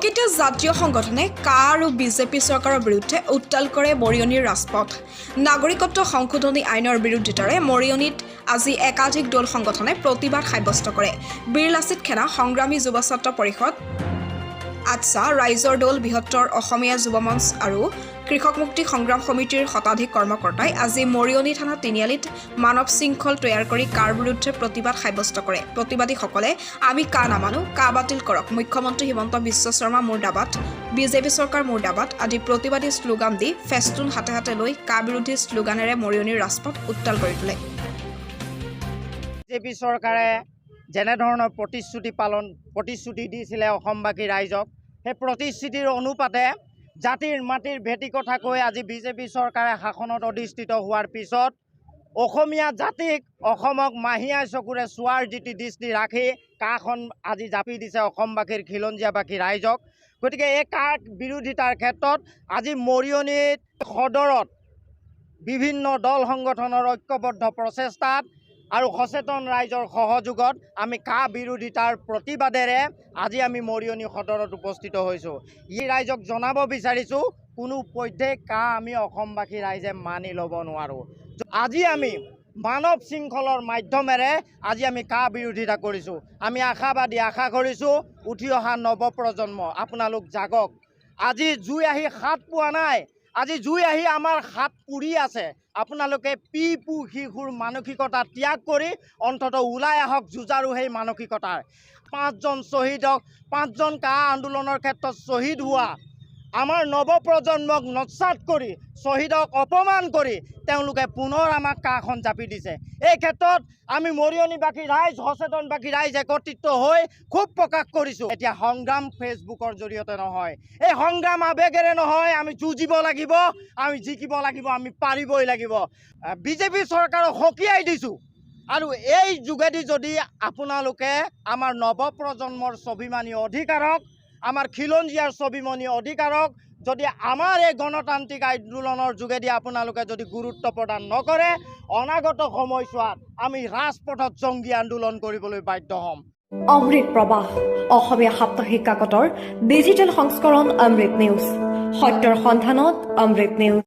কেইটা জাতীয় সংগঠনে কা আৰু বিজেপি চৰকাৰৰ বিৰুদ্ধে উত্তাল কৰে মৰিয়নিৰ ৰাজপথ। নাগৰিকত্ব সংশোধনী আইনৰ বিৰোধিতাৰে মৰিয়নিত আজি একাধিক দল সংগঠনে প্ৰতিবাদ সাব্যস্ত কৰে। বীৰ লাচিত সেনা সংগ্ৰামী যুৱ ছাত্ৰ পৰিষদ, আটছা, ৰাইজৰ দল, বৃহত্তৰ অসমীয়া যুৱ মঞ্চ আৰু কৃষক মুক্তি সংগ্ৰাম সমিতিৰ শতাধিক কৰ্মকৰ্তাই আজি মৰিয়নি থানা তিনিআলিত মানৱ শৃংখল তৈয়াৰ কৰি কাৰ বিৰুদ্ধে প্ৰতিবাদ সাব্যস্ত কৰে। প্ৰতিবাদীসকলে আমি কা নামানো, কা বাতিল কৰক, মুখ্যমন্ত্ৰী হিমন্ত বিশ্ব শৰ্মা মুৰ্দাবাদ, বিজেপি চৰকাৰ মুৰ্দাবাদ আদি প্ৰতিবাদী শ্লোগান দি ফেষ্টুন হাতে হাতে লৈ কা বিৰোধী শ্লোগানেৰে মৰিয়নিৰ ৰাজপথ উত্তাল কৰি তোলে। বিজেপি চৰকাৰে যেনেধৰণৰ প্ৰতিশ্ৰুতি দিছিলে অসমবাসী ৰাইজক, সেই প্ৰতিশ্ৰুতিৰ অনুপাতে জাতিৰ মাটিৰ ভেটি কথা কৈ আজি বিজেপি চৰকাৰে শাসনত অধিষ্ঠিত হোৱাৰ পিছত অসমীয়া জাতিক অসমক মাহীয়াই চকুৰে চোৱাৰ দৃষ্টি ৰাখি কাখন আজি জাপি দিছে অসমবাসীৰ খিলঞ্জীয়াবাসী ৰাইজক। গতিকে এই কাৰ বিৰোধিতাৰ ক্ষেত্ৰত আজি মৰিয়নিত সদৰত বিভিন্ন দল সংগঠনৰ ঐক্যবদ্ধ প্ৰচেষ্টাত আৰু সচেতন ৰাইজৰ সহযোগত আমি কা বিৰোধিতাৰ প্ৰতিবাদেৰে আজি আমি মৰিয়নি সদৰত উপস্থিত হৈছোঁ। ই ৰাইজক জনাব বিচাৰিছোঁ, কোনো পধ্যে কা আমি অসমবাসী ৰাইজে মানি ল'ব নোৱাৰোঁ। আজি আমি মানৱ শৃংখলৰ মাধ্যমেৰে আজি আমি কা বিৰোধিতা কৰিছোঁ। আমি আশাবাদী, আশা কৰিছোঁ উঠি অহা নৱপ্ৰজন্ম আপোনালোক জাগক। আজি জুই আহি হাত পোৱা নাই, আজি জুই আহি আমাৰ হাত পুৰি আছে। আপোনালোকে পু শিশুৰ মানসিকতা ত্যাগ কৰি অন্ততঃ ওলাই আহক যুঁজাৰু সেই মানসিকতাৰ। 5জন শ্বহীদক, 5জন কা আন্দোলনৰ ক্ষেত্ৰত শ্বহীদ হোৱা আমাৰ নৱপ্ৰজন্মক নস্যাৎ কৰি, শ্বহীদক অপমান কৰি তেওঁলোকে পুনৰ আমাক কাখন জাপি দিছে। এই ক্ষেত্ৰত আমি মৰিয়নিবাসী ৰাইজ, সচেতনবাসী ৰাইজ একত্ৰিত হৈ খুব প্ৰকাশ কৰিছোঁ। এতিয়া সংগ্ৰাম ফেচবুকৰ জৰিয়তে নহয়, এই সংগ্ৰাম আৱেগেৰে নহয়, আমি যুঁজিব লাগিব, আমি জিকিব লাগিব, আমি পাৰিবই লাগিব। বিজেপি চৰকাৰক সকীয়াই দিছোঁ আৰু এই যোগেদি যদি আপোনালোকে আমাৰ নৱপ্ৰজন্মৰ স্বাভিমানী অধিকাৰক, আমাৰ খিলঞ্জীয়াৰ স্বাভিমানী অধিকাৰক যদি আমাৰ এই গণতান্ত্ৰিক আন্দোলনৰ যোগেদি আপোনালোকে যদি গুৰুত্ব প্ৰদান নকৰে, অনাগত সময়ছোৱাত আমি ৰাজপথত জংগী আন্দোলন কৰিবলৈ বাধ্য হ'ম। অমৃত প্ৰবাহ, অসমীয়া সাপ্তাহিক কাকতৰ ডিজিটেল সংস্কৰণ অমৃত নিউজ, সত্যৰ সন্ধানত অমৃত নিউজ।